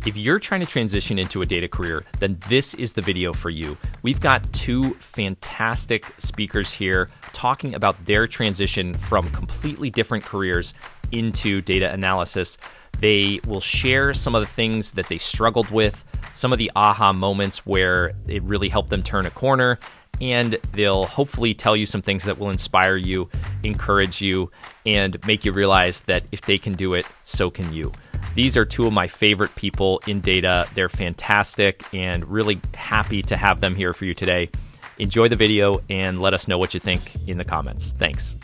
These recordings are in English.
If you're trying to transition into a data career, then this is the video for you. We've got two fantastic speakers here talking about their transition from completely different careers into data analysis. They will share some of the things that they struggled with, some of the aha moments where it really helped them turn a corner, and they'll hopefully tell you some things that will inspire you, encourage you, and make you realize that if they can do it, so can you. These are two of my favorite people in data. They're fantastic and really happy to have them here for you today. Enjoy the video and let us know what you think in the comments. Thanks.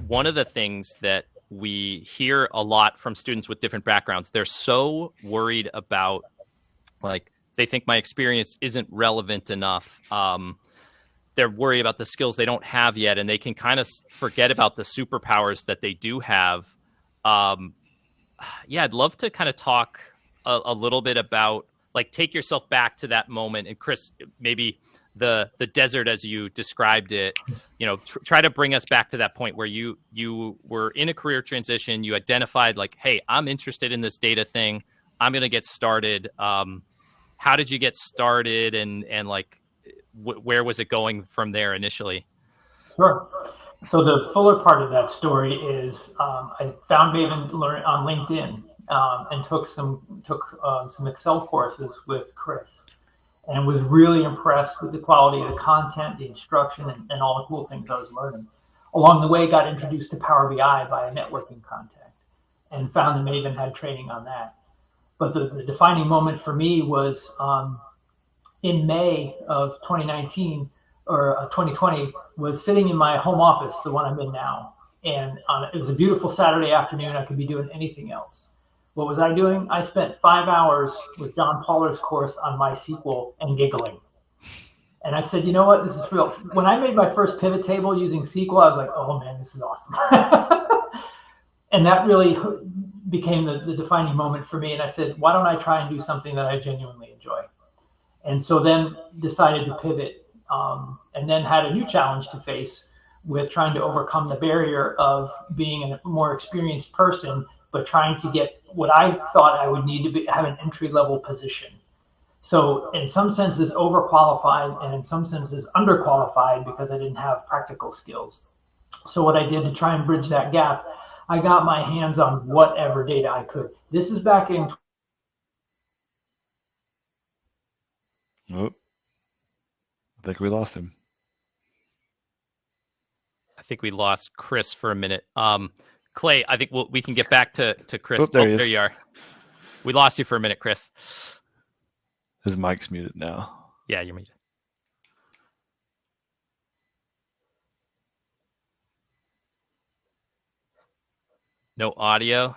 One of the things that we hear a lot from students with different backgrounds, they're so worried about, like, they think my experience isn't relevant enough. They're worried about the skills they don't have yet, and they can kind of forget about the superpowers that they do have. Yeah, I'd love to kind of talk a little bit about, like, take yourself back to that moment. And Chris, maybe the desert as you described it, you know, try to bring us back to that point where you were in a career transition. You identified, like, hey, I'm interested in this data thing. I'm going to get started. How did you get started? And like, where was it going from there initially? Sure. So the fuller part of that story is I found Maven on LinkedIn and took some Excel courses with Chris, and was really impressed with the quality of the content, the instruction, and all the cool things I was learning. Along the way, got introduced to Power BI by a networking contact, and found that Maven had training on that. But the defining moment for me was in May of 2019 or 2020, was sitting in my home office, the one I'm in now. And it was a beautiful Saturday afternoon. I could be doing anything else. What was I doing? I spent 5 hours with John Pollar's course on MySQL and giggling. And I said, you know what? This is real. When I made my first pivot table using SQL, I was like, oh man, this is awesome. And that really became the defining moment for me. And I said, why don't I try and do something that I genuinely enjoy? And so then decided to pivot, and then had a new challenge to face with trying to overcome the barrier of being a more experienced person, but trying to get what I thought I would need to have an entry-level position. So in some senses overqualified, and in some senses underqualified because I didn't have practical skills. So what I did to try and bridge that gap, I got my hands on whatever data I could. This is back in. Oh, I think we lost him. I think we lost Chris for a minute. Clay, I think we can get back to Chris. Oh, there you are. We lost you for a minute, Chris. His mic's muted now. Yeah, you're muted. No audio.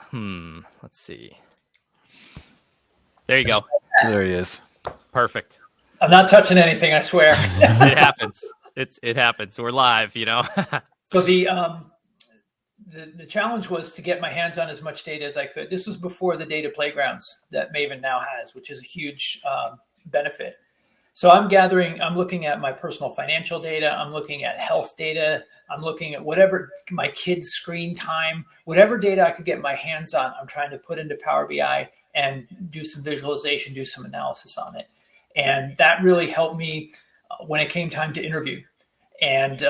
Let's see. There you go. There he is. Perfect. I'm not touching anything, I swear. It happens. It happens. We're live, you know. So the challenge was to get my hands on as much data as I could. This was before the data playgrounds that Maven now has, which is a huge benefit. So I'm looking at my personal financial data. I'm looking at health data. I'm looking at whatever my kids' screen time, whatever data I could get my hands on, I'm trying to put into Power BI and do some visualization, do some analysis on it. And that really helped me when it came time to interview. And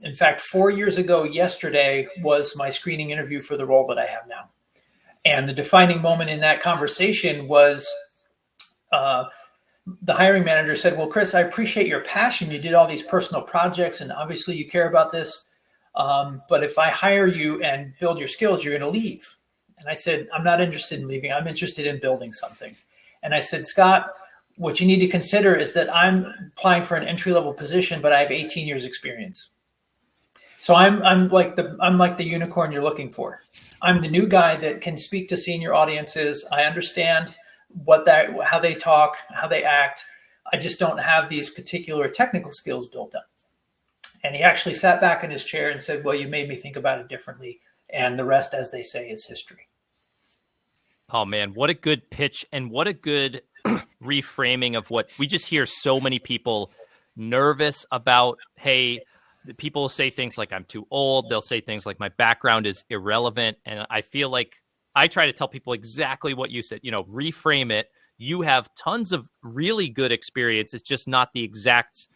in fact, 4 years ago yesterday was my screening interview for the role that I have now. And the defining moment in that conversation was the hiring manager said, well, Chris, I appreciate your passion. You did all these personal projects and obviously you care about this. But if I hire you and build your skills, you're going to leave. And I said, I'm not interested in leaving. I'm interested in building something. And I said, Scott, what you need to consider is that I'm applying for an entry-level position, but I have 18 years experience. So I'm like the unicorn you're looking for. I'm the new guy that can speak to senior audiences. I understand how they talk, how they act. I just don't have these particular technical skills built up. And he actually sat back in his chair and said, well, you made me think about it differently. And the rest, as they say, is history. Oh, man, what a good pitch and what a good reframing of what we just hear so many people nervous about. Hey, people say things like I'm too old. They'll say things like my background is irrelevant. And I feel like I try to tell people exactly what you said, reframe it. you have tons of really good experience. It's just not the exact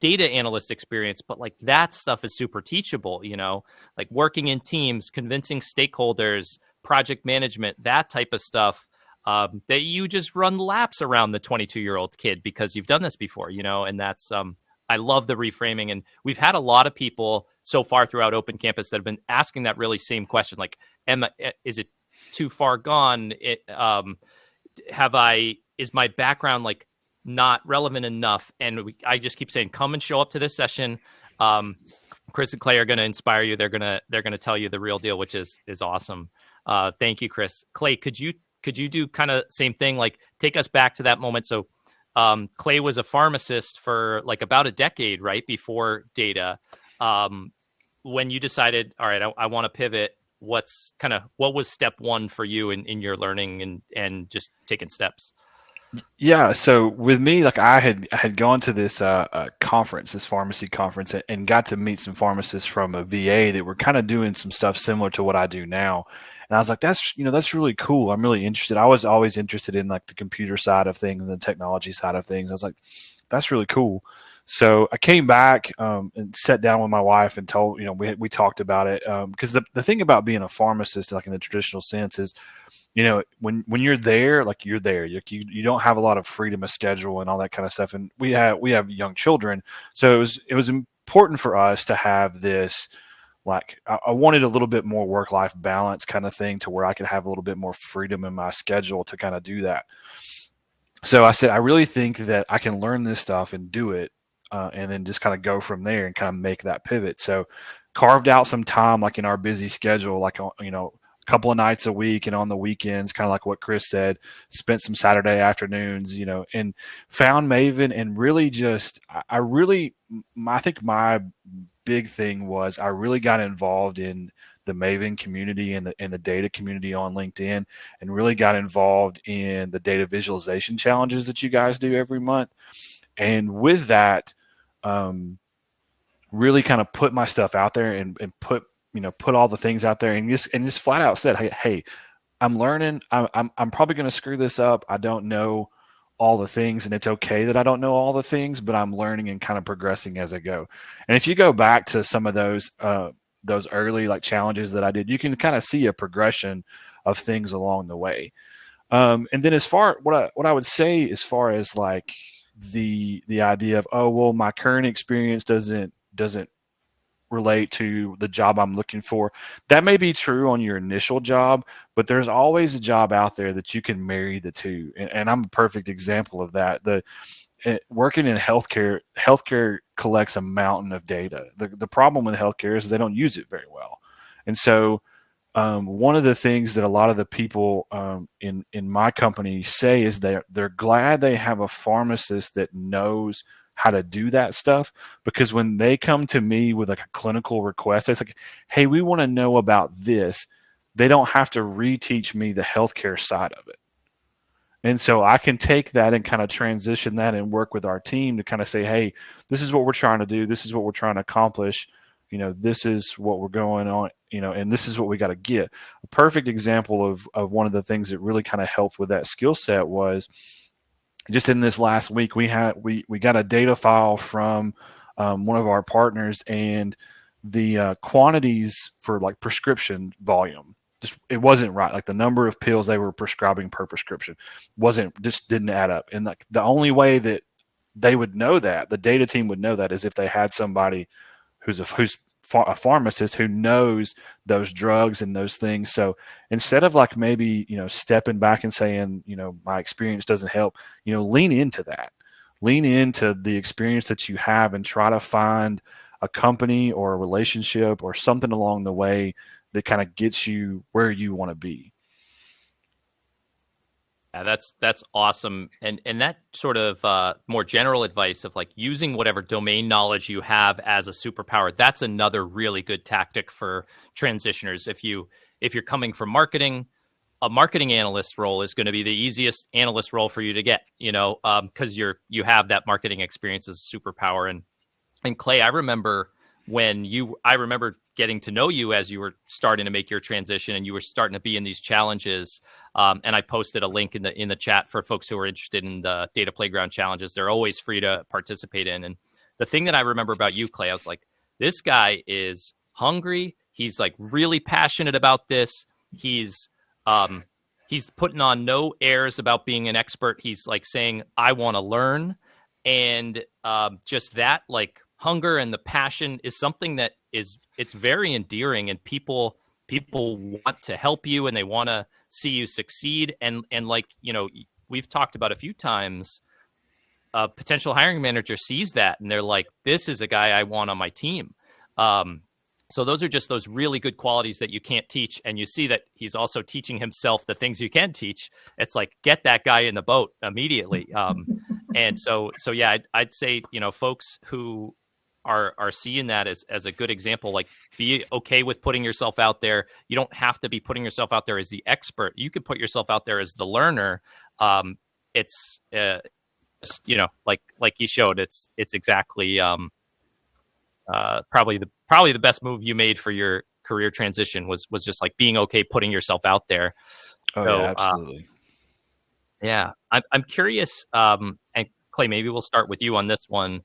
data analyst experience, but like that stuff is super teachable, like working in teams, convincing stakeholders, project management, that type of stuff, that you just run laps around the 22-year-old kid because you've done this before, and that's, I love the reframing. And we've had a lot of people so far throughout Open Campus that have been asking that really same question, like, is it too far gone? Is my background like not relevant enough? And I just keep saying, come and show up to this session. Chris and Clay are going to inspire you. They're going to tell you the real deal, which is awesome. Thank you, Chris. Clay, could you do kind of same thing? Like take us back to that moment. So Clay was a pharmacist for like about a decade, right? Before data. When you decided, all right, I want to pivot, what was step one for you in your learning and just taking steps? Yeah, so with me, like I had gone to this conference, this pharmacy conference, and got to meet some pharmacists from a VA that were kind of doing some stuff similar to what I do now. And I was like, that's really cool. I'm really interested. I was always interested in like the computer side of things and the technology side of things. I was like, that's really cool. So I came back and sat down with my wife and told, we talked about it. Because the thing about being a pharmacist, like in the traditional sense, is, when you're there, like you're there, you don't have a lot of freedom of schedule and all that kind of stuff. And we have young children. So it was important for us to have this, like, I wanted a little bit more work-life balance kind of thing to where I could have a little bit more freedom in my schedule to kind of do that. So I said, I really think that I can learn this stuff and do it. And then just kind of go from there and kind of make that pivot. So carved out some time, like in our busy schedule, like, a couple of nights a week and on the weekends, kind of like what Chris said, spent some Saturday afternoons, and found Maven and really just, I think my big thing was I really got involved in the Maven community and the data community on LinkedIn, and really got involved in the data visualization challenges that you guys do every month. And with that, really kind of put my stuff out there and put all the things out there and just flat out said, hey, I'm learning. I'm probably going to screw this up. I don't know all the things, and it's okay that I don't know all the things, but I'm learning and kind of progressing as I go. And if you go back to some of those early like challenges that I did, you can kind of see a progression of things along the way. And then as far what I would say as far as like the idea of, oh, well, my current experience doesn't relate to the job I'm looking for. That may be true on your initial job, but there's always a job out there that you can marry the two. And I'm a perfect example of that. Working in healthcare collects a mountain of data. The problem with healthcare is they don't use it very well. And so one of the things that a lot of the people in my company say is they're glad they have a pharmacist that knows how to do that stuff, because when they come to me with like a clinical request, it's like, hey, we want to know about this. They don't have to reteach me the healthcare side of it. And so I can take that and kind of transition that and work with our team to kind of say, hey, this is what we're trying to do. This is what we're trying to accomplish. This is what we're going on, and this is what we got to get. A perfect example of one of the things that really kind of helped with that skill set was just in this last week, we got a data file from one of our partners, and the quantities for like prescription volume, it wasn't right. Like the number of pills they were prescribing per prescription didn't add up. And like the only way that they would know that, the data team would know that, is if they had somebody who's a pharmacist who knows those drugs and those things. So instead of like maybe, stepping back and saying, my experience doesn't help, lean into that. Lean into the experience that you have and try to find a company or a relationship or something along the way that kind of gets you where you want to be. Yeah, that's awesome. And that sort of more general advice of like using whatever domain knowledge you have as a superpower, that's another really good tactic for transitioners. If you're coming from marketing, a marketing analyst role is going to be the easiest analyst role for you to get, because you have that marketing experience as a superpower. And Clay, I remember I remember getting to know you as you were starting to make your transition and you were starting to be in these challenges. And I posted a link in the chat for folks who are interested in the Data Playground challenges. They're always free to participate in. And the thing that I remember about you, Clay, I was like, this guy is hungry. He's like really passionate about this. He's putting on no airs about being an expert. He's like saying, I want to learn. And just that like hunger and the passion is something that it's very endearing, and people want to help you and they want to see you succeed. And like, we've talked about a few times, a potential hiring manager sees that and they're like, this is a guy I want on my team. So those are just those really good qualities that you can't teach. And you see that he's also teaching himself the things you can teach. It's like, get that guy in the boat immediately. And so yeah, I'd say, folks who are seeing that as a good example, like, be okay with putting yourself out there. You don't have to be putting yourself out there as the expert. You could put yourself out there as the learner. It's like you showed, it's exactly probably the best move you made for your career transition was just like being okay putting yourself out there. Oh, So, yeah, absolutely. Yeah, I'm curious, and Clay, maybe we'll start with you on this one.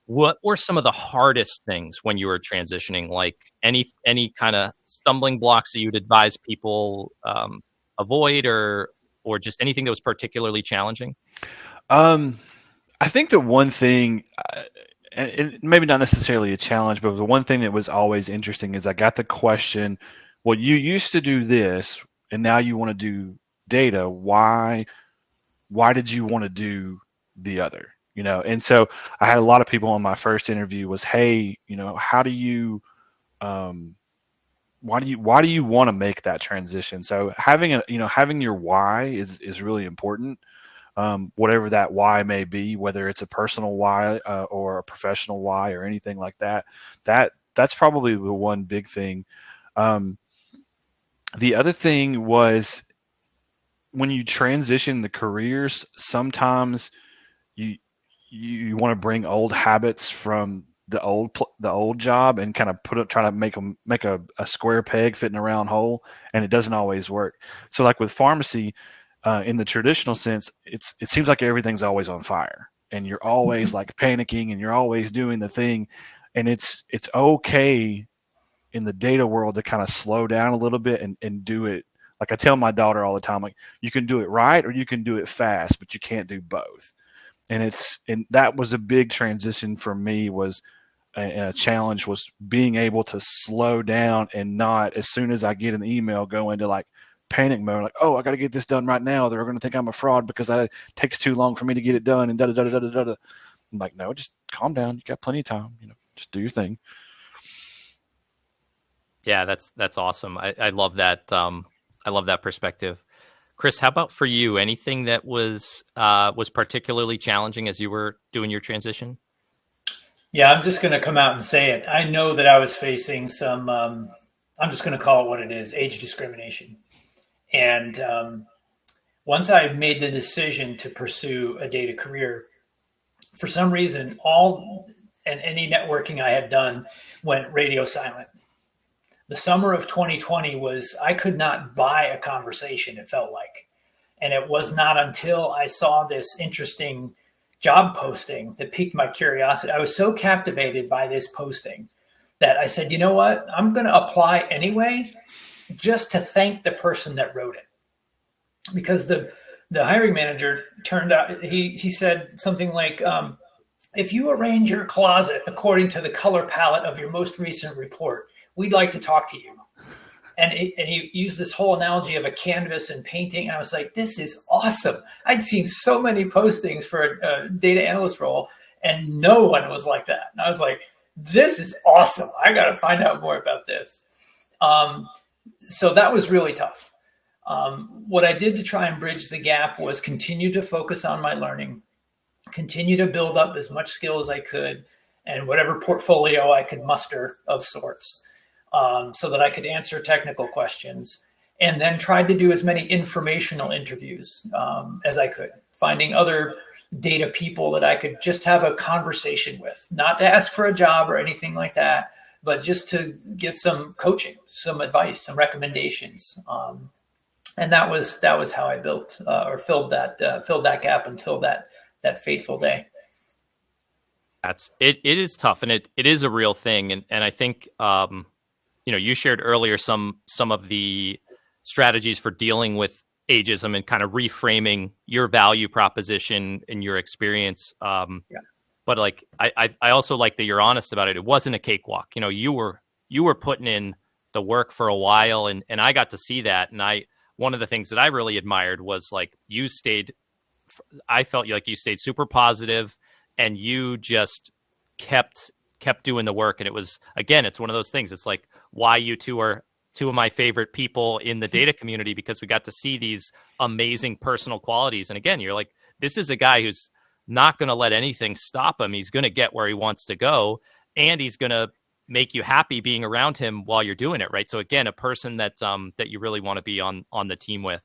What were some of the hardest things when you were transitioning? Like any kind of stumbling blocks that you'd advise people avoid, or just anything that was particularly challenging? I think the one thing, and maybe not necessarily a challenge, but the one thing that was always interesting is I got the question, well, you used to do this and now you want to do data. Why did you want to do the other? And so I had a lot of people on my first interview was, hey, how do you, why do you want to make that transition? So having your why is really important. Whatever that why may be, whether it's a personal why or a professional why or anything like that, that's probably the one big thing. The other thing was when you transition the careers, sometimes you want to bring old habits from the old job and kind of try to make a square peg fit in a round hole, and it doesn't always work. So like with pharmacy, in the traditional sense, it seems like everything's always on fire and you're always like panicking and you're always doing the thing. And it's okay in the data world to kind of slow down a little bit and do it. Like I tell my daughter all the time, like, you can do it right or you can do it fast, but you can't do both. And that was a big transition for me, was a challenge, was being able to slow down and not, as soon as I get an email, go into like panic mode, like, oh, I got to get this done right now. They're going to think I'm a fraud because it takes too long for me to get it done, and da da da da da da. I'm like, no, just calm down. You got plenty of time. Just do your thing. Yeah, that's awesome. I love that. I love that perspective. Chris, how about for you? Anything that was particularly challenging as you were doing your transition? Yeah, I'm just going to come out and say it. I know that I was facing some, I'm just going to call it what it is, age discrimination. And once I made the decision to pursue a data career, for some reason, any networking I had done went radio silent. The summer of 2020 I could not buy a conversation, it felt like. And it was not until I saw this interesting job posting that piqued my curiosity. I was so captivated by this posting that I said, you know what? I'm going to apply anyway, just to thank the person that wrote it. Because the hiring manager turned out, he said something like, if you arrange your closet according to the color palette of your most recent report, we'd like to talk to you. And he used this whole analogy of a canvas and painting. And I was like, this is awesome. I'd seen so many postings for a data analyst role, and no one was like that. And I was like, this is awesome. I got to find out more about this. So that was really tough. What I did to try and bridge the gap was continue to focus on my learning, continue to build up as much skill as I could, and whatever portfolio I could muster of sorts. So that I could answer technical questions, and then tried to do as many informational interviews as I could, finding other data people that I could just have a conversation with, not to ask for a job or anything like that, but just to get some coaching, some advice, some recommendations. And that was how I built or filled that gap until that fateful day. That's it. It is tough, and it is a real thing. And I think you shared earlier some of the strategies for dealing with ageism and kind of reframing your value proposition and your experience. But like I also like that you're honest about it. It wasn't a cakewalk. You were putting in the work for a while, and I got to see that. And one of the things that I really admired was like I felt like you stayed super positive, and you just kept doing the work. And it was, again, it's one of those things. It's like why you two are two of my favorite people in the data community, because we got to see these amazing personal qualities. And again, you're like, this is a guy who's not going to let anything stop him. He's going to get where he wants to go, and he's going to make you happy being around him while you're doing it, right? So again, a person that you really want to be on the team with.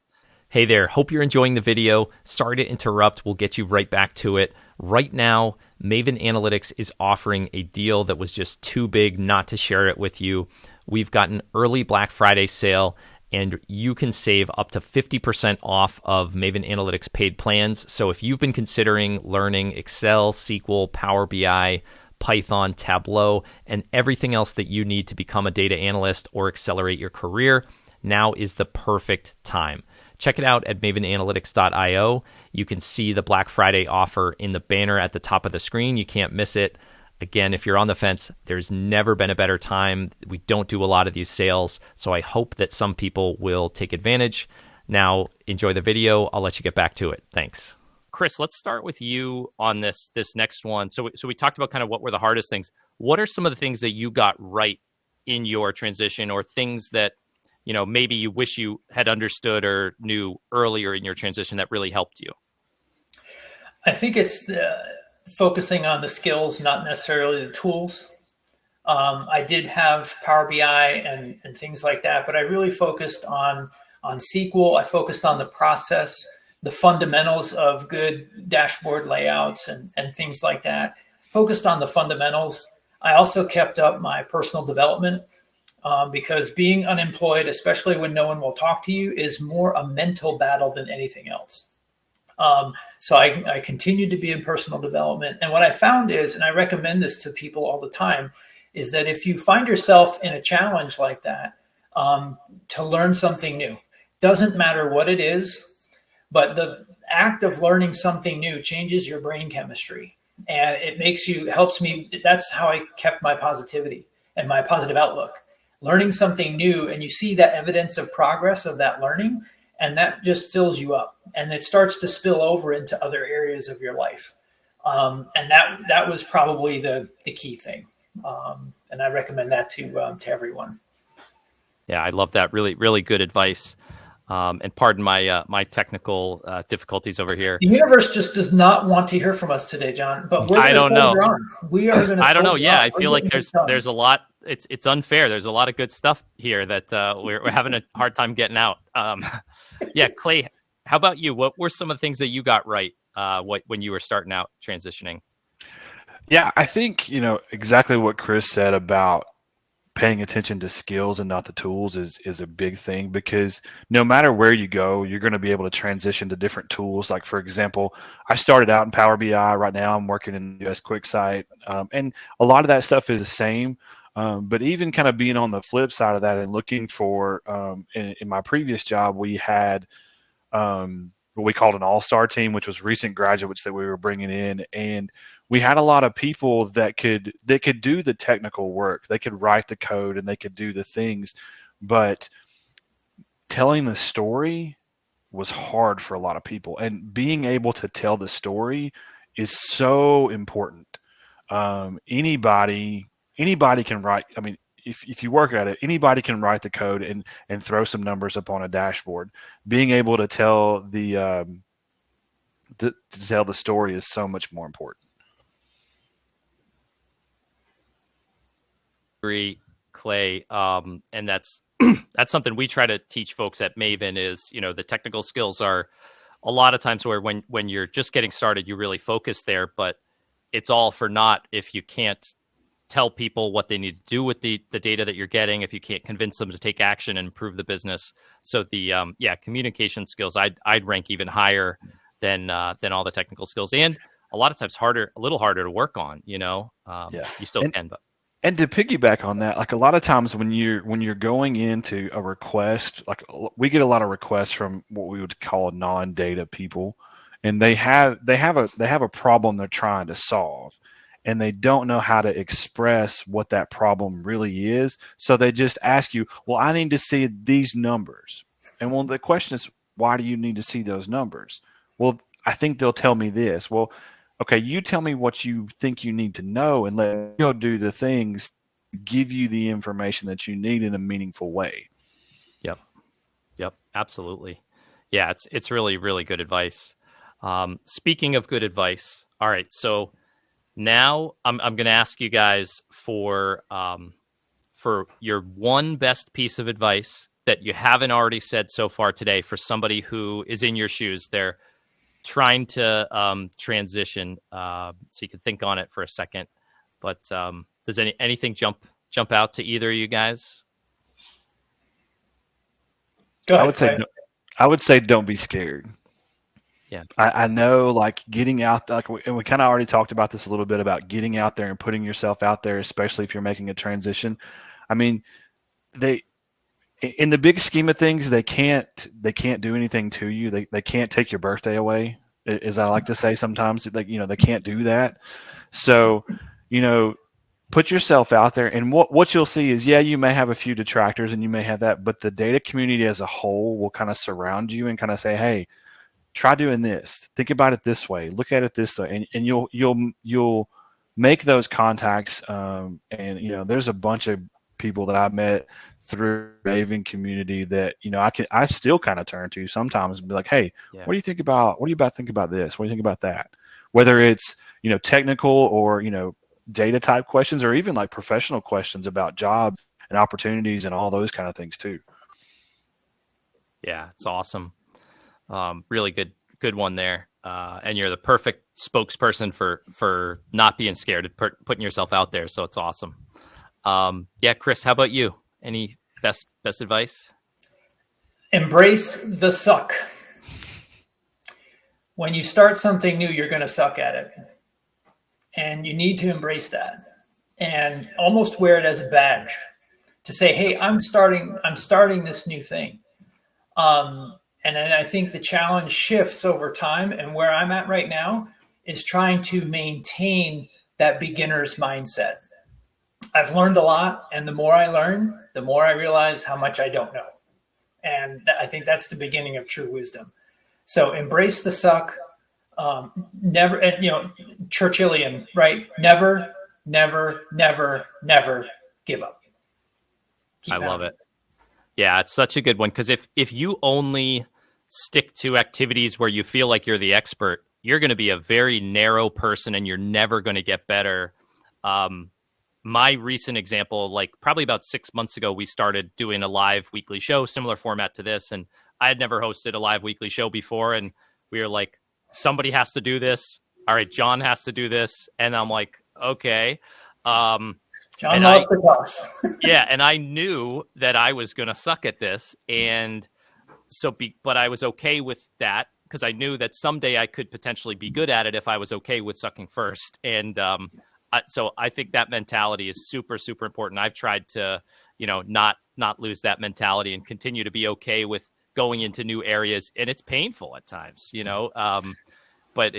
Hey there, hope you're enjoying the video. Sorry to interrupt. We'll get you right back to it. Right now, Maven Analytics is offering a deal that was just too big not to share it with you. We've got an early Black Friday sale, and you can save up to 50% off of Maven Analytics paid plans. So if you've been considering learning Excel, SQL, Power BI, Python, Tableau, and everything else that you need to become a data analyst or accelerate your career, now is the perfect time. Check it out at mavenanalytics.io. You can see the Black Friday offer in the banner at the top of the screen. You can't miss it. Again, if you're on the fence, there's never been a better time. We don't do a lot of these sales, so I hope that some people will take advantage. Now, enjoy the video. I'll let you get back to it. Thanks. Chris, let's start with you on this next one. So we talked about kind of what were the hardest things. What are some of the things that you got right in your transition, or things that maybe you wish you had understood or knew earlier in your transition that really helped you? I think it's focusing on the skills, not necessarily the tools. I did have Power BI and things like that, but I really focused on SQL. I focused on the process, the fundamentals of good dashboard layouts and things like that. Focused on the fundamentals. I also kept up my personal development. Because being unemployed, especially when no one will talk to you, is more a mental battle than anything else. So I continued to be in personal development. And what I found is, and I recommend this to people all the time, is that if you find yourself in a challenge like that, to learn something new, doesn't matter what it is, but the act of learning something new changes your brain chemistry, and it helps me. That's how I kept my positivity and my positive outlook. Learning something new, and you see that evidence of progress of that learning, and that just fills you up, and it starts to spill over into other areas of your life. And that was probably the key thing. And I recommend that to everyone. Yeah, I love that. Really, really good advice. And pardon my technical difficulties over here. The universe just does not want to hear from us today, John. But we're going to soldier on. We are going to. I don't know. Yeah, I feel like there's a lot. It's unfair. There's a lot of good stuff here that we're having a hard time getting out. Yeah, Clay, how about you? What were some of the things that you got right when you were starting out transitioning? Yeah, I think exactly what Chris said about paying attention to skills and not the tools is a big thing, because no matter where you go, you're going to be able to transition to different tools. Like, for example, I started out in Power BI. Right now I'm working in US QuickSight, and a lot of that stuff is the same. But even kind of being on the flip side of that and looking for, in my previous job, we had what we called an all-star team, which was recent graduates that we were bringing in. And we had a lot of people that could do the technical work. They could write the code and they could do the things, but telling the story was hard for a lot of people. And being able to tell the story is so important. Anybody can write. I mean, if you work at it, anybody can write the code and throw some numbers up on a dashboard. Being able to tell the story is so much more important. Agree, Clay. And that's something we try to teach folks at Maven is, the technical skills are a lot of times where when you're just getting started, you really focus there, but it's all for naught if you can't tell people what they need to do with the data that you're getting, if you can't convince them to take action and improve the business. So the communication skills I'd rank even higher than all the technical skills, and a lot of times a little harder to work on. You still can, but. And to piggyback on that, like a lot of times when you're going into a request, like we get a lot of requests from what we would call non-data people, and they have a problem they're trying to solve, and they don't know how to express what that problem really is. So they just ask you, well, I need to see these numbers. And well, the question is, why do you need to see those numbers? Well, I think they'll tell me this. Well, okay, you tell me what you think you need to know, and let me go do the things to give you the information that you need in a meaningful way. Yep, absolutely. Yeah, it's really, really good advice. Speaking of good advice, all right, so now I'm going to ask you guys for your one best piece of advice that you haven't already said so far today for somebody who is in your shoes. They're trying to transition, so you can think on it for a second. But does anything jump out to either of you guys? Go ahead. I would say don't be scared. Yeah, I know, like getting out, and we kind of already talked about this a little bit about getting out there and putting yourself out there, especially if you're making a transition. I mean, in the big scheme of things, they can't do anything to you. They can't take your birthday away, as I like to say sometimes. They can't do that. So, put yourself out there, and what you'll see is, you may have a few detractors and you may have that, but the data community as a whole will kind of surround you and kind of say, hey, try doing this. Think about it this way. Look at it this way, and you'll make those contacts. And there's a bunch of people that I've met through the Maven community that I still kind of turn to sometimes and be like, hey, what do you think about think about this? What do you think about that? Whether it's technical or data type questions, or even like professional questions about job and opportunities and all those kind of things too. Yeah, it's awesome. Really good one there. And you're the perfect spokesperson for not being scared of putting yourself out there. So it's awesome. Chris, how about you? Any best advice? Embrace the suck. When you start something new, you're going to suck at it. And you need to embrace that and almost wear it as a badge to say, hey, I'm starting this new thing. And then I think the challenge shifts over time. And where I'm at right now is trying to maintain that beginner's mindset. I've learned a lot, and the more I learn, the more I realize how much I don't know. And I think that's the beginning of true wisdom. So embrace the suck. Never, Churchillian, right? Never, never, never, never give up. I love it. Yeah, it's such a good one, because if you only stick to activities where you feel like you're the expert, you're going to be a very narrow person and you're never going to get better. My recent example, like probably about 6 months ago, we started doing a live weekly show, similar format to this. And I had never hosted a live weekly show before. And we were like, somebody has to do this. All right, John has to do this. And I'm like, okay. John lost the toss. Yeah, and I knew that I was going to suck at this. And so, but I was okay with that, because I knew that someday I could potentially be good at it if I was okay with sucking first. And so I think that mentality is super, super important. I've tried to, not lose that mentality and continue to be okay with going into new areas, and it's painful at times, but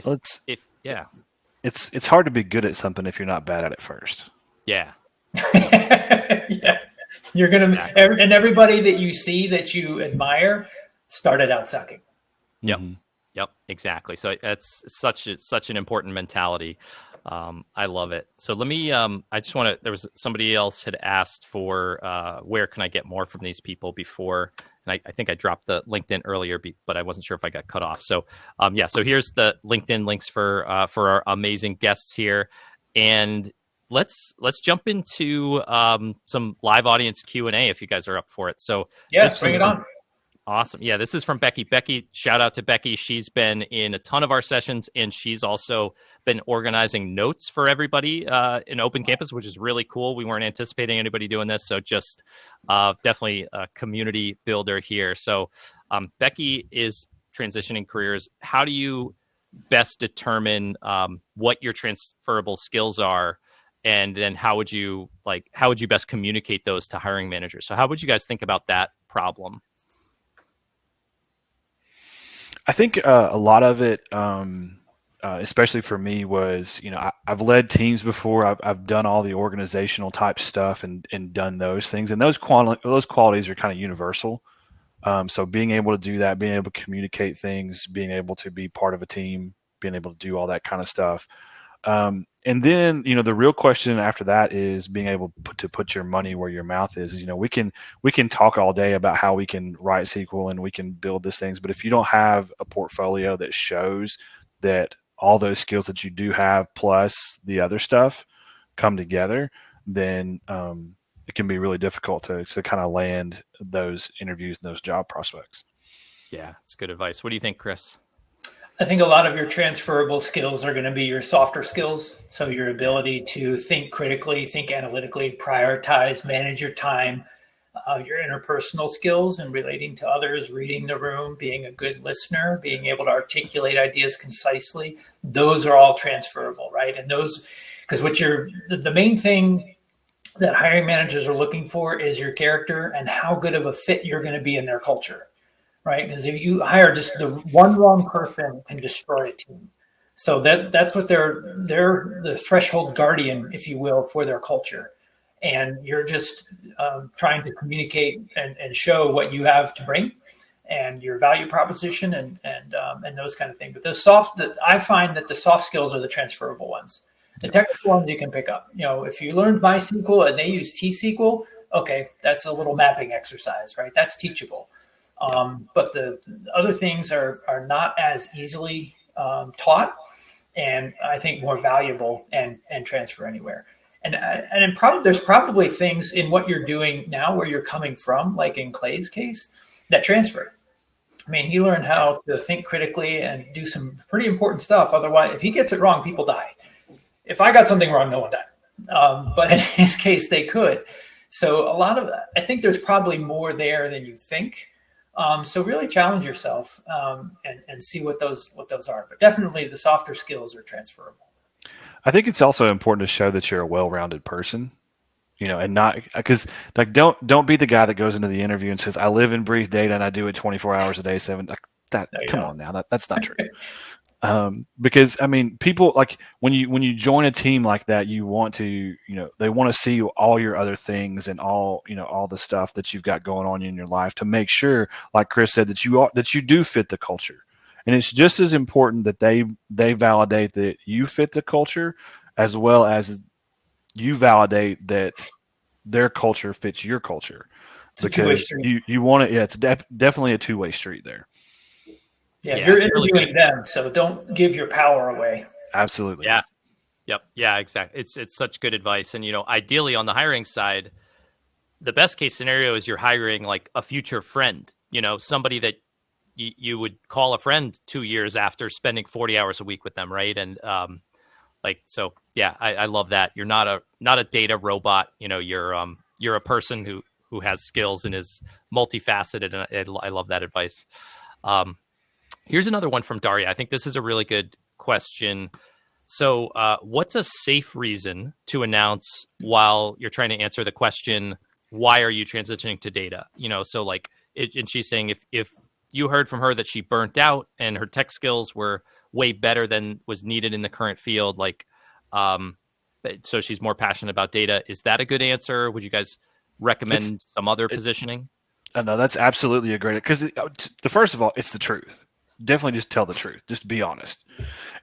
it's hard to be good at something if you're not bad at it first. Yeah. Yeah. You're going to, and everybody that you see that you admire started out sucking. Yep. Mm-hmm. Yep, exactly. So that's such an important mentality. I love it. So let me, I just want to, there was somebody else had asked for, where can I get more from these people before, and I think I dropped the LinkedIn earlier, but I wasn't sure if I got cut off. So, so here's the LinkedIn links for our amazing guests here. And let's jump into, some live audience Q&A if you guys are up for it. So yes, bring it on. Awesome. Yeah, this is from Becky. Becky, shout out to Becky. She's been in a ton of our sessions, and she's also been organizing notes for everybody in Open Campus, which is really cool. We weren't anticipating anybody doing this, so just definitely a community builder here. So Becky is transitioning careers. How do you best determine what your transferable skills are? And then how would you best communicate those to hiring managers? So how would you guys think about that problem? I think a lot of it, especially for me, was, I've led teams before. I've done all the organizational type stuff and done those things, and those qualities are kind of universal. So being able to do that, being able to communicate things, being able to be part of a team, being able to do all that kind of stuff. And then, the real question after that is being able to put your money where your mouth is. We can talk all day about how we can write SQL and we can build these things, but if you don't have a portfolio that shows that all those skills that you do have plus the other stuff come together, then it can be really difficult to kind of land those interviews and those job prospects. Yeah, it's good advice. What do you think, Chris? I think a lot of your transferable skills are going to be your softer skills. So your ability to think critically, think analytically, prioritize, manage your time, your interpersonal skills and relating to others, reading the room, being a good listener, being able to articulate ideas concisely. Those are all transferable, right? And those, because the main thing that hiring managers are looking for is your character and how good of a fit you're going to be in their culture. Right, because if you hire just the one wrong person can destroy a team. So that's what they're the threshold guardian, if you will, for their culture. And you're just trying to communicate and show what you have to bring and your value proposition and those kind of things. But I find that the soft skills are the transferable ones. The technical ones you can pick up. If you learned MySQL and they use T-SQL, okay, that's a little mapping exercise, right? That's teachable. But the other things are not as easily taught, and I think more valuable and transfer anywhere. And there's probably things in what you're doing now where you're coming from, like in Clay's case, that transfer. I mean, he learned how to think critically and do some pretty important stuff. Otherwise, if he gets it wrong, people die. If I got something wrong, no one died. But in his case, they could. So I think there's probably more there than you think. So really challenge yourself and see what those are. But definitely the softer skills are transferable. I think it's also important to show that you're a well-rounded person, and not because don't be the guy that goes into the interview and says, I live and breathe data and I do it 24 hours a day, 7. Come on now, that's not true. Because I mean, people like when you join a team like that, you want to, they want to see all your other things and all the stuff that you've got going on in your life to make sure, like Chris said, that you do fit the culture. And it's just as important that they validate that you fit the culture as well as you validate that their culture fits your culture. Because you want to, it's definitely a two-way street there. Yeah, you're interviewing them, so don't give your power away. Absolutely. Yeah. Yep. Yeah, exactly. It's such good advice. And, ideally on the hiring side, the best case scenario is you're hiring like a future friend, somebody that you would call a friend 2 years after spending 40 hours a week with them. Right. And so, yeah, I love that. You're not a data robot. You're a person who has skills and is multifaceted. And I love that advice. Here's another one from Daria. I think this is a really good question. So what's a safe reason to announce while you're trying to answer the question, why are you transitioning to data? So and she's saying if you heard from her that she burnt out and her tech skills were way better than was needed in the current field, so she's more passionate about data. Is that a good answer? Would you guys recommend some other positioning? No, that's absolutely a great, because first of all, it's the truth. Definitely just tell the truth. Just be honest.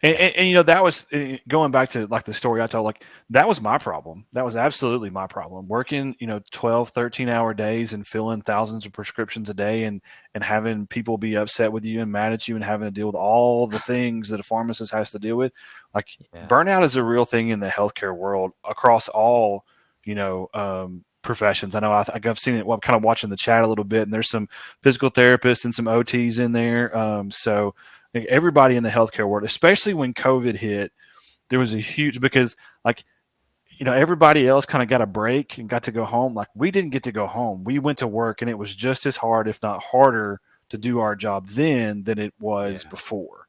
And that was going back to like the story I told, that was my problem. That was absolutely my problem. Working, 12, 13-hour days and filling thousands of prescriptions a day and having people be upset with you and mad at you and having to deal with all the things that a pharmacist has to deal with. Burnout is a real thing in the healthcare world across all, professions. I know I've seen it. Well, I'm kind of watching the chat a little bit, and there's some physical therapists and some OTs in there. So everybody in the healthcare world, especially when COVID hit, there was a huge, because like, everybody else kind of got a break and got to go home. Like, we didn't get to go home. We went to work, and it was just as hard, if not harder, to do our job then than it was before.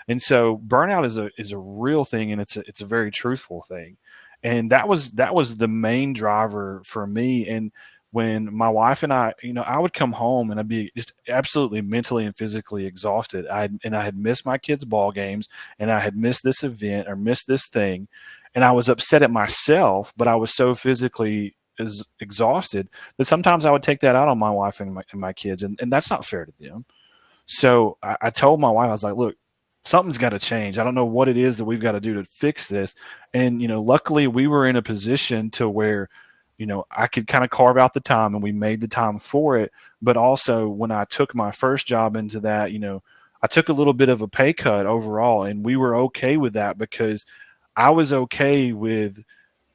And so burnout is a real thing, and it's a very truthful thing. And that was the main driver for me. And when my wife and I would come home and I'd be just absolutely mentally and physically exhausted. I had missed my kids' ball games, and I had missed this event or missed this thing. And I was upset at myself, but I was so physically exhausted that sometimes I would take that out on my wife and my kids. And that's not fair to them. So I told my wife, I was like, look, something's got to change. I don't know what it is that we've got to do to fix this. And, luckily we were in a position to where, I could kind of carve out the time, and we made the time for it. But also when I took my first job into that, I took a little bit of a pay cut overall, and we were okay with that because I was okay with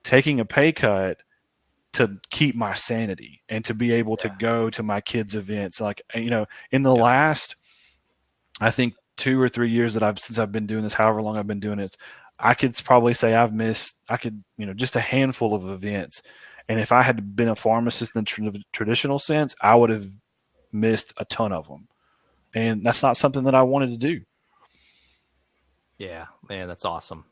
taking a pay cut to keep my sanity and to be able to go to my kids' events. Like, in the last, I think 2 or 3 years since I've been doing this, however long I've been doing it, I could probably say I've missed, just a handful of events. And if I had been a pharmacist in the traditional sense, I would have missed a ton of them. And that's not something that I wanted to do. Yeah, man, that's awesome.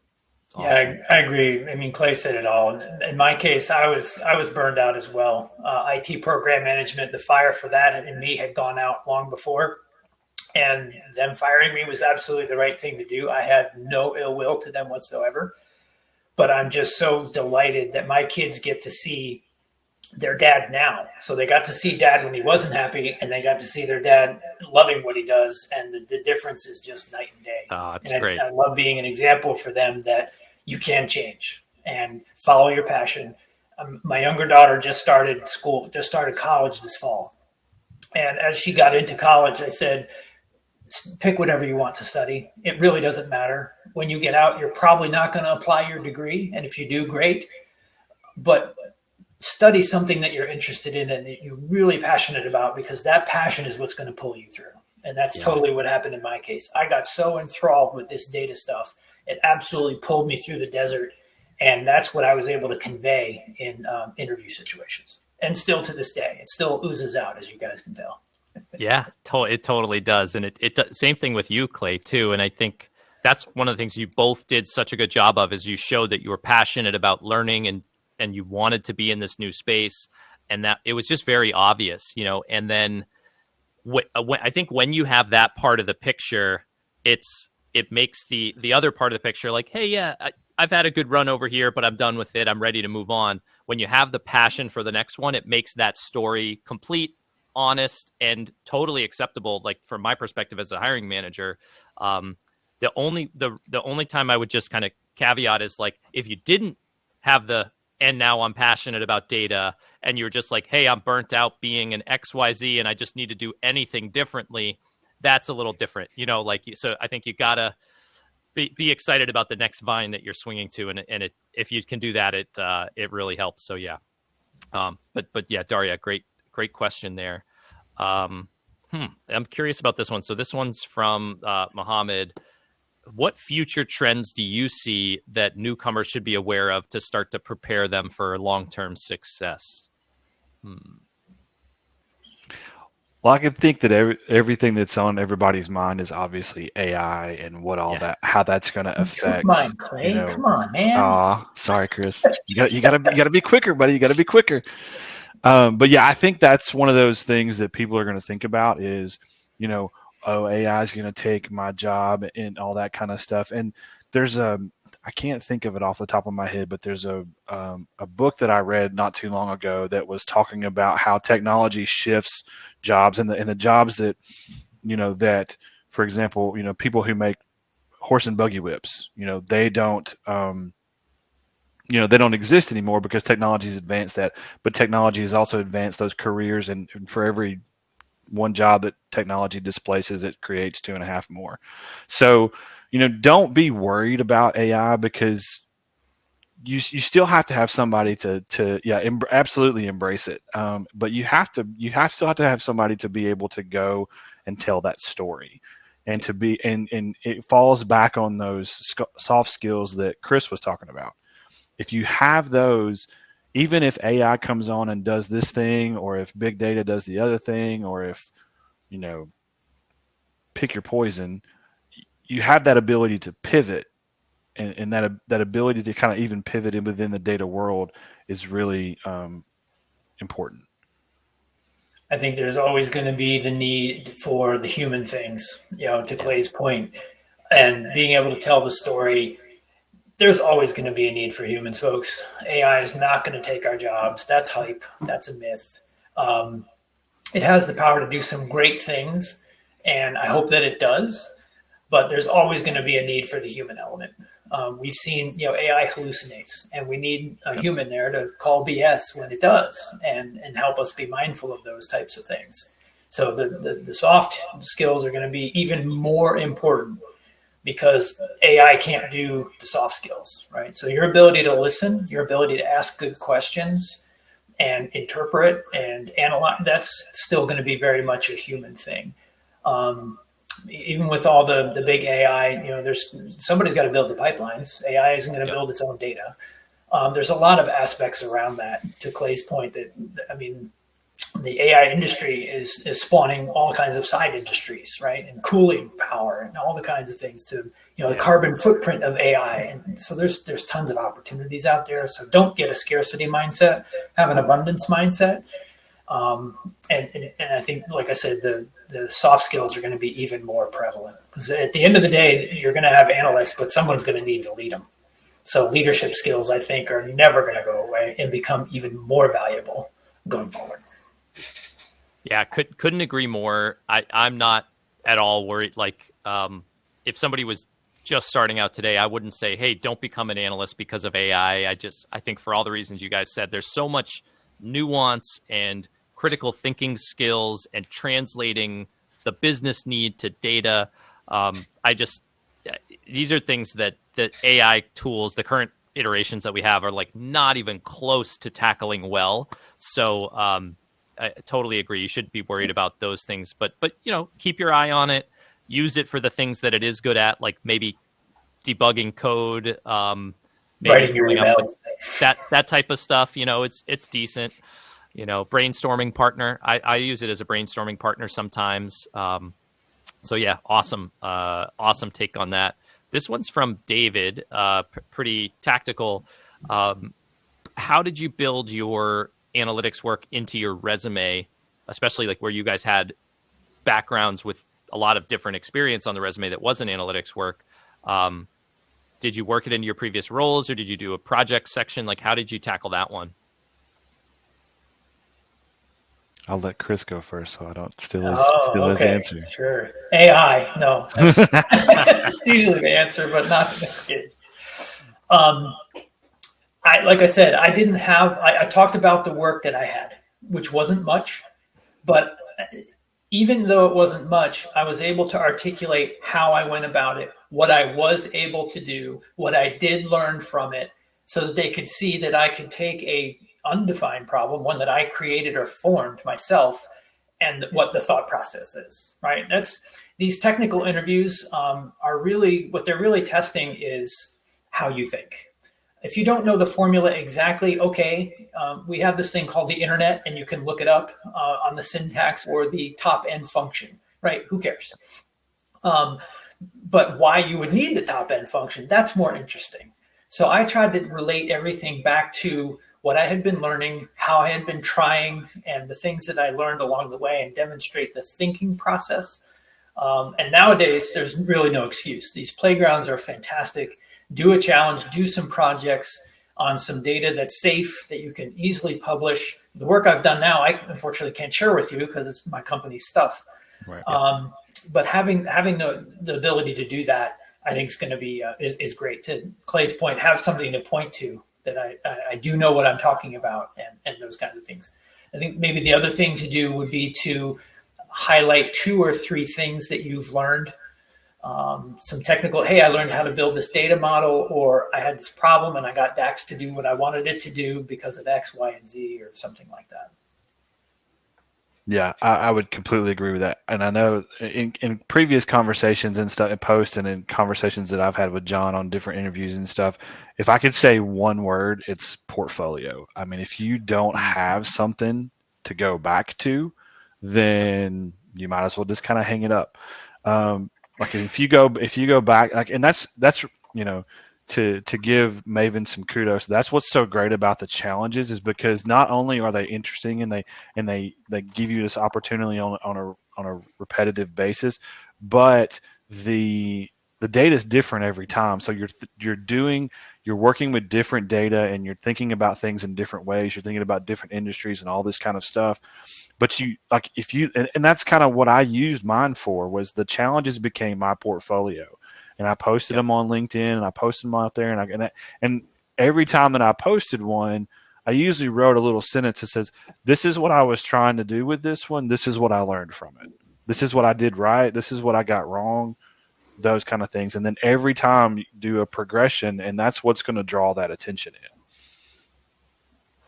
Yeah, I agree. I mean, Clay said it all. In my case, I was burned out as well. IT program management, the fire for that in me had gone out long before. And them firing me was absolutely the right thing to do. I had no ill will to them whatsoever. But I'm just so delighted that my kids get to see their dad now. So they got to see dad when he wasn't happy, and they got to see their dad loving what he does. And the difference is just night and day. Oh, that's and great. I love being an example for them that you can change and follow your passion. My younger daughter just started college this fall. And as she got into college, I said, pick whatever you want to study. It really doesn't matter. When you get out, you're probably not going to apply your degree. And if you do, great. But study something that you're interested in and that you're really passionate about, because that passion is what's going to pull you through. And that's totally what happened in my case. I got so enthralled with this data stuff. It absolutely pulled me through the desert. And that's what I was able to convey in interview situations. And still to this day, it still oozes out, as you guys can tell. Yeah, it totally does. And it same thing with you, Clay, too. And I think that's one of the things you both did such a good job of, is you showed that you were passionate about learning and you wanted to be in this new space, and that it was just very obvious, and then I think when you have that part of the picture, it makes the other part of the picture like, hey, yeah, I've had a good run over here, but I'm done with it. I'm ready to move on. When you have the passion for the next one, it makes that story complete, honest, and totally acceptable. Like, from my perspective as a hiring manager, the only time I would just kind of caveat is like, if you didn't have and now I'm passionate about data, and you're just like, hey, I'm burnt out being an XYZ and I just need to do anything differently, that's a little different, so I think you gotta be excited about the next vine that you're swinging to, and if you can do that, it really helps. So yeah, but yeah, Daria, great question there. I'm curious about this one. So this one's from Mohammed. What future trends do you see that newcomers should be aware of to start to prepare them for long-term success? Well, I can think that everything that's on everybody's mind is obviously AI and what all how that's going to affect. Come on, Clay. Come on, man. Sorry, Chris. You got to be quicker, buddy. You got to be quicker. But yeah, I think that's one of those things that people are going to think about is, AI is going to take my job and all that kind of stuff. And there's I can't think of it off the top of my head, but there's a book that I read not too long ago that was talking about how technology shifts jobs, and the jobs that, that, for example, people who make horse and buggy whips, they don't, they don't exist anymore because technology's advanced that, but technology has also advanced those careers. And for every one job that technology displaces, it creates 2.5 more. So, don't be worried about AI, because you still have to have somebody to absolutely embrace it. But you still have to have somebody to be able to go and tell that story, and to be and it falls back on those soft skills that Chris was talking about. If you have those, even if AI comes on and does this thing, or if big data does the other thing, or if, pick your poison, you have that ability to pivot, and that ability to kind of even pivot in within the data world is really important. I think there's always going to be the need for the human things, to Clay's point, and being able to tell the story. There's always going to be a need for humans, folks. AI is not going to take our jobs. That's hype. That's a myth. It has the power to do some great things, and I hope that it does. But there's always going to be a need for the human element. We've seen, AI hallucinates, and we need a human there to call BS when it does, and help us be mindful of those types of things. So the soft skills are going to be even more important, because AI can't do the soft skills, right? So your ability to listen, your ability to ask good questions and interpret and analyze, that's still going to be very much a human thing. Even with all the big AI, somebody's got to build the pipelines. AI isn't going to build its own data. There's a lot of aspects around that, to Clay's point, the AI industry is spawning all kinds of side industries, right? And cooling power and all the kinds of things to, the carbon footprint of AI. And so there's tons of opportunities out there. So don't get a scarcity mindset, have an abundance mindset. And I think, like I said, the soft skills are going to be even more prevalent, because at the end of the day, you're going to have analysts, but someone's going to need to lead them. So leadership skills, I think, are never going to go away and become even more valuable going forward. Yeah, couldn't agree more. I'm not at all worried. If somebody was just starting out today, I wouldn't say, hey, don't become an analyst because of AI. I think for all the reasons you guys said, there's so much nuance and critical thinking skills and translating the business need to data. These are things that AI tools, the current iterations that we have, are not even close to tackling well. So I totally agree. You shouldn't be worried about those things, but keep your eye on it. Use it for the things that it is good at, like maybe debugging code, writing your emails, that type of stuff. It's decent. Brainstorming partner. I use it as a brainstorming partner sometimes. So yeah, awesome take on that. This one's from David. Pretty tactical. How did you build your analytics work into your resume, especially where you guys had backgrounds with a lot of different experience on the resume that wasn't analytics work? Did you work it into your previous roles, or did you do a project section? How did you tackle that one? I'll let Chris go first, so I don't steal his answer. Sure. AI, no. It's usually the answer, but not in this case. Like I said, I talked about the work that I had, which wasn't much, but even though it wasn't much, I was able to articulate how I went about it, what I was able to do, what I did learn from it, so that they could see that I could take a undefined problem, one that I created or formed myself, and what the thought process is, right? These technical interviews are really, what they're really testing is how you think. If you don't know the formula exactly, okay, we have this thing called the internet, and you can look it up on the syntax or the top end function, right? Who cares? But why you would need the top end function, that's more interesting. So I tried to relate everything back to what I had been learning, how I had been trying, and the things that I learned along the way, and demonstrate the thinking process. And nowadays, there's really no excuse. These playgrounds are fantastic. Do a challenge, do some projects on some data that's safe, that you can easily publish. The work I've done now, I unfortunately can't share with you because it's my company's stuff. Right. But having the ability to do that, I think is going to be is great. To Clay's point, have something to point to that I do know what I'm talking about, and those kinds of things. I think maybe the other thing to do would be to highlight 2 or 3 things that you've learned some technical, hey, I learned how to build this data model, or I had this problem and I got DAX to do what I wanted it to do because of X, Y, and Z, or something like that. Yeah, I would completely agree with that. And I know in previous conversations and stuff, and posts and in conversations that I've had with John on different interviews and stuff, if I could say one word, it's portfolio. I mean, if you don't have something to go back to, then you might as well just kind of hang it up. Like if you go back, like, and that's to give Maven some kudos. That's what's so great about the challenges, is because not only are they interesting and they give you this opportunity on a repetitive basis, but the data is different every time. So you're working with different data and you're thinking about things in different ways. You're thinking about different industries and all this kind of stuff. But and that's kind of what I used mine for, was the challenges became my portfolio. And I posted them on LinkedIn, and I posted them out there. And every time that I posted one, I usually wrote a little sentence that says, "This is what I was trying to do with this one. This is what I learned from it. This is what I did right. This is what I got wrong." Those kind of things. And then every time you do a progression, and that's what's going to draw that attention in.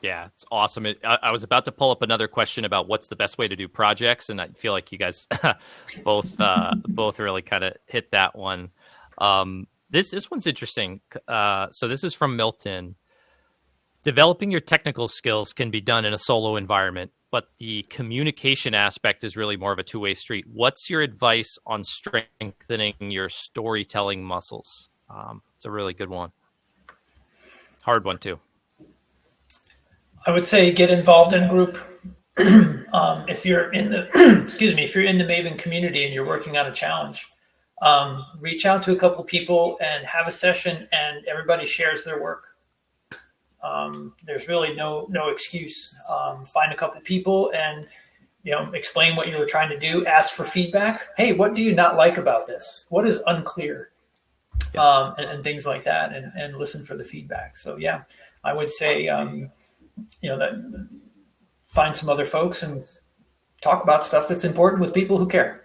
Yeah, it's awesome. I was about to pull up another question about what's the best way to do projects, and I feel like you guys both really kind of hit that one. This one's interesting. So this is from Milton. Developing your technical skills can be done in a solo environment, but the communication aspect is really more of a two-way street. What's your advice on strengthening your storytelling muscles? It's a really good one. Hard one too. I would say get involved in a group. If you're in the if you're in the Maven community and you're working on a challenge, reach out to a couple people and have a session, and everybody shares their work. There's really no excuse. Find a couple people and explain what you were trying to do. Ask for feedback. Hey, what do you not like about this? What is unclear? And things like that, and listen for the feedback. So yeah, I would say that find some other folks and talk about stuff that's important with people who care.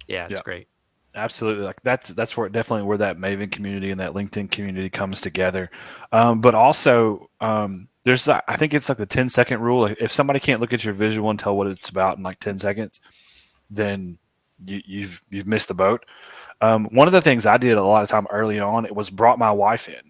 Yeah, it's great. Absolutely. Like that's where that Maven community and that LinkedIn community comes together. But also there's, I think it's like the 10-second rule. If somebody can't look at your visual and tell what it's about in like 10 seconds, then you've missed the boat. One of the things I did a lot of time early on, it was brought my wife in.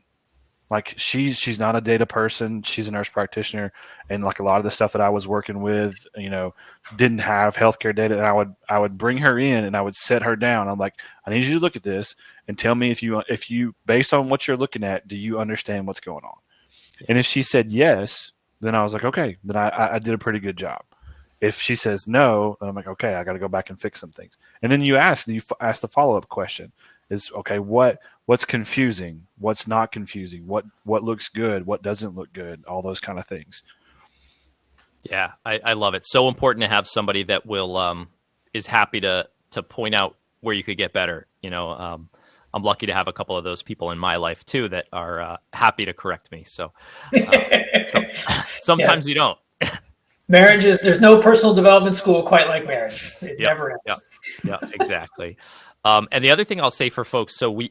Like she's not a data person. She's a nurse practitioner, and like a lot of the stuff that I was working with, didn't have healthcare data. And I would bring her in and I would set her down. I'm like, I need you to look at this and tell me if you based on what you're looking at, do you understand what's going on? And if she said yes, then I was like, okay, then I did a pretty good job. If she says no, then I'm like, okay, I got to go back and fix some things. And then you ask the follow-up question is, okay, what's confusing? What's not confusing? What looks good? What doesn't look good? All those kind of things. Yeah, I love it. So important to have somebody that will is happy to point out where you could get better. I'm lucky to have a couple of those people in my life too that are happy to correct me. So sometimes you don't. Marriage there's no personal development school quite like marriage. It never ends. Yeah, exactly. And the other thing I'll say for folks, so we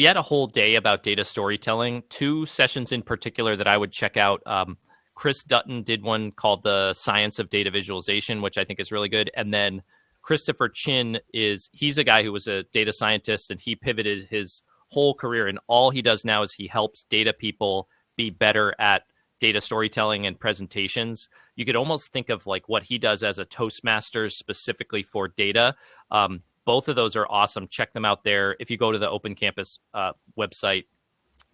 had a whole day about data storytelling, 2 sessions in particular that I would check out. Chris Dutton did one called The Science of Data Visualization, which I think is really good. And then Christopher Chin he's a guy who was a data scientist, and he pivoted his whole career, and all he does now is he helps data people be better at data storytelling and presentations. You could almost think of like what he does as a Toastmasters specifically for data. Both of those are awesome. Check them out there. If you go to the Open Campus website,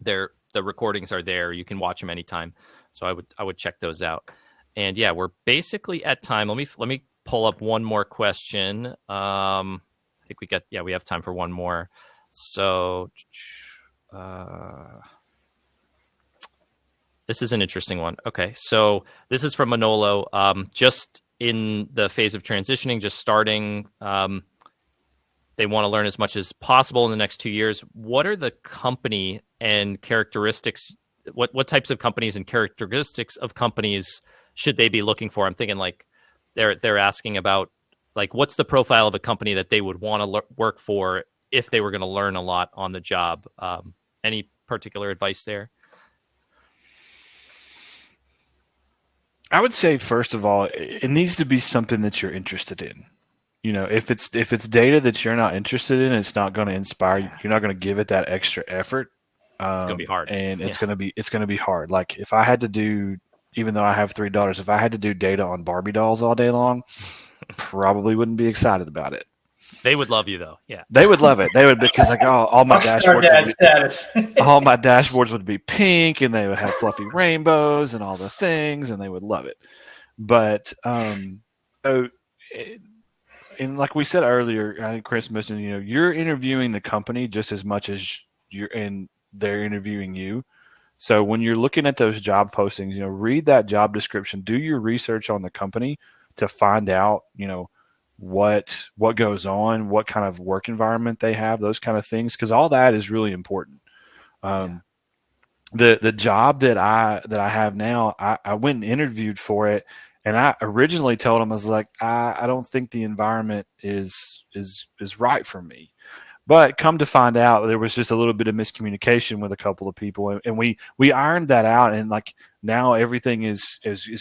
the recordings are there. You can watch them anytime. So I would check those out. And yeah, we're basically at time. Let me pull up one more question. I think we have time for one more. So this is an interesting one. Okay, so this is from Manolo. Just in the phase of transitioning, just starting. They want to learn as much as possible in the next 2 years. What are the company and characteristics? What types of companies and characteristics of companies should they be looking for? I'm thinking like they're asking about Like, what's the profile of a company that they would want to work for if they were going to learn a lot on the job? Any particular advice there? I would say, first of all, it needs to be something that you're interested in. You know, if it's data that you're not interested in, it's not going to inspire you. You're not going to give it that extra effort. It's going to be hard. And it's going to be hard. Like, if I had to do, even though I have 3 daughters, if I had to do data on Barbie dolls all day long, probably wouldn't be excited about it. They would love you, though. Yeah, they would love it. They would, because like all my dashboards, all my dashboards would be pink, and they would have fluffy rainbows and all the things, and they would love it. But and like we said earlier, I think Chris mentioned, you know, you're interviewing the company just as much as they're interviewing you. So when you're looking at those job postings, you know, read that job description, do your research on the company to find out, you know, what goes on, what kind of work environment they have, those kind of things, because all that is really important. The job that I have now, I went and interviewed for it, and I originally told them, I was like, I don't think the environment is right for me. But come to find out, there was just a little bit of miscommunication with a couple of people, and we ironed that out, and like now everything is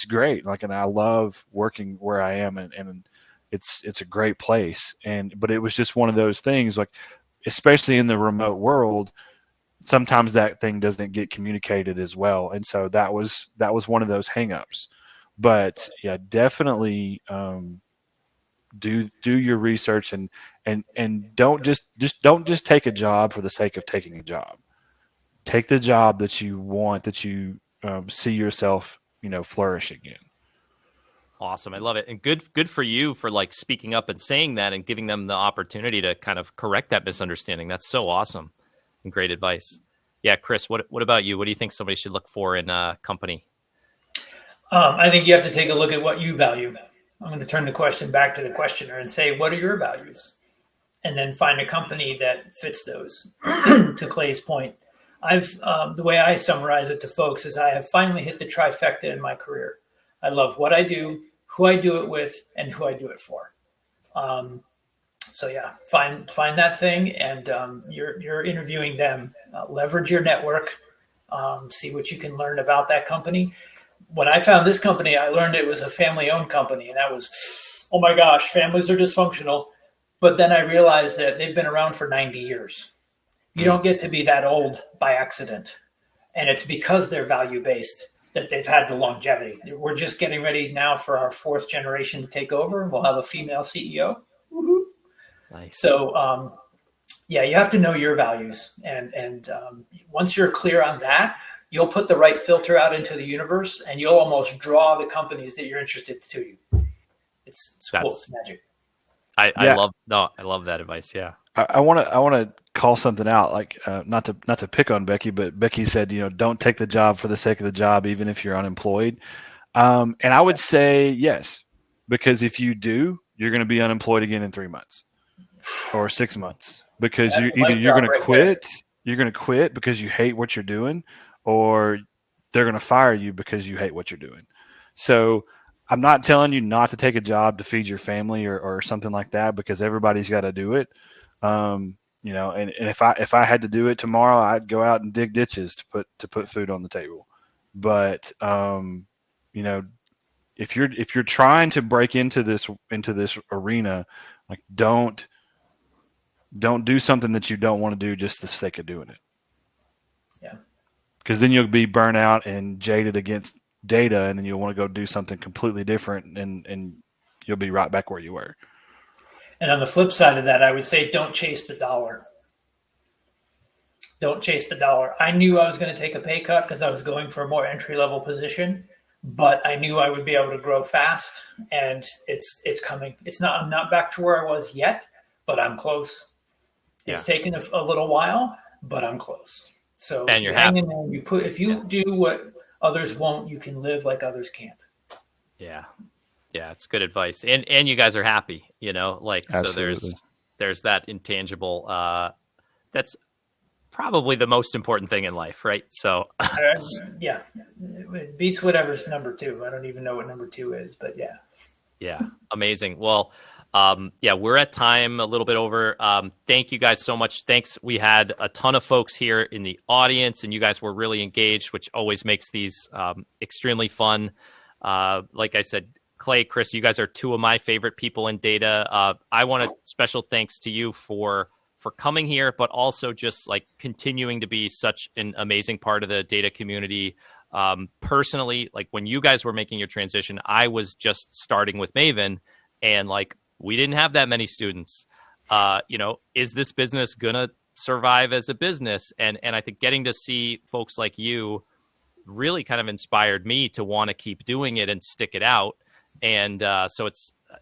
great. Like, and I love working where I am, and it's a great place. But it was just one of those things, like, especially in the remote world, sometimes that thing doesn't get communicated as well, and so that was one of those hangups. But yeah, definitely do your research, and don't just take a job for the sake of taking a job. Take the job that you want, that you see yourself, you know, flourishing in. Awesome. I love it. And good for you for like speaking up and saying that and giving them the opportunity to kind of correct that misunderstanding. That's so awesome and great advice. Yeah, Chris, what about you? What do you think somebody should look for in a company? I think you have to take a look at what you value. I'm going to turn the question back to the questioner and say, what are your values? And then find a company that fits those. To Clay's point, the way I summarize it to folks is I have finally hit the trifecta in my career. I love what I do, who I do it with, and who I do it for. So yeah, find that thing, and you're interviewing them. Leverage your network. See what you can learn about that company. When I found this company, I learned it was a family-owned company, and that was, oh my gosh, families are dysfunctional. But then I realized that they've been around for 90 years. You don't get to be that old by accident. And it's because they're value-based that they've had the longevity. We're just getting ready now for our 4th generation to take over. We'll have a female CEO. Woo-hoo. Nice. So, yeah, you have to know your values. And once you're clear on that, you'll put the right filter out into the universe, and you'll almost draw the companies that you're interested to you. It's cool. It's magic. I love that advice. Yeah. I want to call something out, like not to pick on Becky, but Becky said, you know, don't take the job for the sake of the job, even if you're unemployed. And I would say yes, because if you do, you're going to be unemployed again in 3 months or 6 months, because you're going to quit. You're going to quit because you hate what you're doing, or they're going to fire you because you hate what you're doing. So I'm not telling you not to take a job to feed your family or something like that, because everybody's got to do it. You know, and if I had to do it tomorrow, I'd go out and dig ditches to put food on the table. But you know, if you're trying to break into this arena, like don't do something that you don't want to do just for the sake of doing it. Yeah. Because then you'll be burnt out and jaded against data, and then you'll want to go do something completely different, and you'll be right back where you were. And on the flip side of that, I would say don't chase the dollar. Don't chase the dollar. I knew I was going to take a pay cut because I was going for a more entry-level position, but I knew I would be able to grow fast, and it's coming. I'm not back to where I was yet, but I'm close. Yeah. It's taken a little while, but I'm close. So and you're happy. If you do what others won't, you can live like others can't. Yeah. Yeah, it's good advice. And you guys are happy, you know, like, absolutely. So there's that intangible, that's probably the most important thing in life, right? So yeah, it beats whatever's number 2. I don't even know what number 2 is, but yeah. Yeah, amazing. Well, yeah, we're at time, a little bit over. Thank you guys so much. Thanks. We had a ton of folks here in the audience, and you guys were really engaged, which always makes these extremely fun. Like I said, Clay, Chris, you guys are two of my favorite people in data. I want a special thanks to you for coming here, but also just like continuing to be such an amazing part of the data community. Personally, like when you guys were making your transition, I was just starting with Maven, and like we didn't have that many students. Is this business gonna survive as a business? And I think getting to see folks like you really kind of inspired me to want to keep doing it and stick it out. And so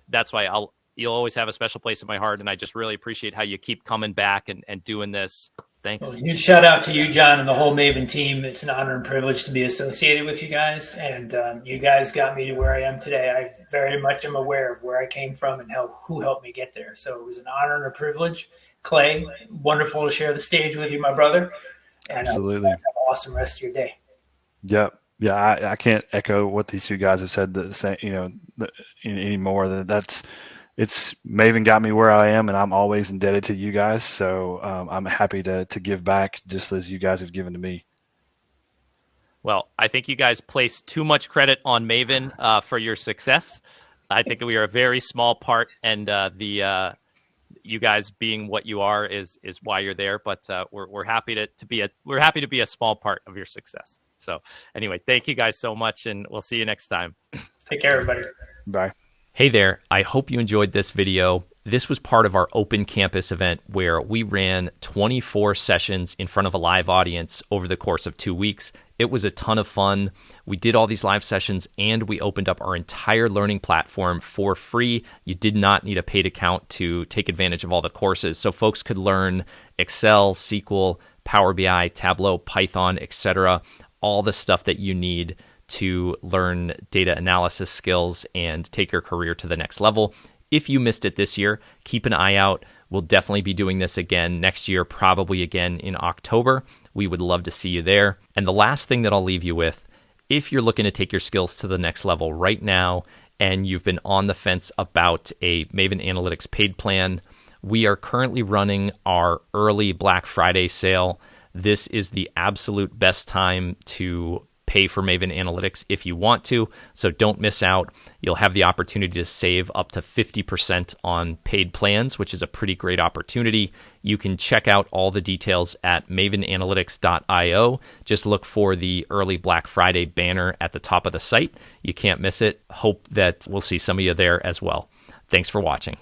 that's why you'll always have a special place in my heart, and I just really appreciate how you keep coming back and doing this. Thanks. Well, huge shout out to you, John, and the whole Maven team. It's an honor and privilege to be associated with you guys. And you guys got me to where I am today. I very much am aware of where I came from and who helped me get there. So it was an honor and a privilege. Clay, wonderful to share the stage with you, my brother. And Absolutely. have an awesome rest of your day. Yep. Yeah, I can't echo what these two guys have said anymore. It's Maven got me where I am, and I'm always indebted to you guys. So I'm happy to give back just as you guys have given to me. Well, I think you guys place too much credit on Maven for your success. I think we are a very small part, and you guys being what you are is why you're there. But we're happy to be a small part of your success. So anyway, thank you guys so much, and we'll see you next time. Take care, everybody. Bye. Hey there, I hope you enjoyed this video. This was part of our open campus event where we ran 24 sessions in front of a live audience over the course of 2 weeks. It was a ton of fun. We did all these live sessions, and we opened up our entire learning platform for free. You did not need a paid account to take advantage of all the courses. So folks could learn Excel, SQL, Power BI, Tableau, Python, etc., all the stuff that you need to learn data analysis skills and take your career to the next level. If you missed it this year, keep an eye out. We'll definitely be doing this again next year, probably again in October. We would love to see you there. And the last thing that I'll leave you with, if you're looking to take your skills to the next level right now, and you've been on the fence about a Maven Analytics paid plan, we are currently running our early Black Friday sale. This is the absolute best time to pay for Maven Analytics if you want to, so don't miss out. You'll have the opportunity to save up to 50% on paid plans, which is a pretty great opportunity. You can check out all the details at mavenanalytics.io. Just look for the early Black Friday banner at the top of the site. You can't miss it. Hope that we'll see some of you there as well. Thanks for watching.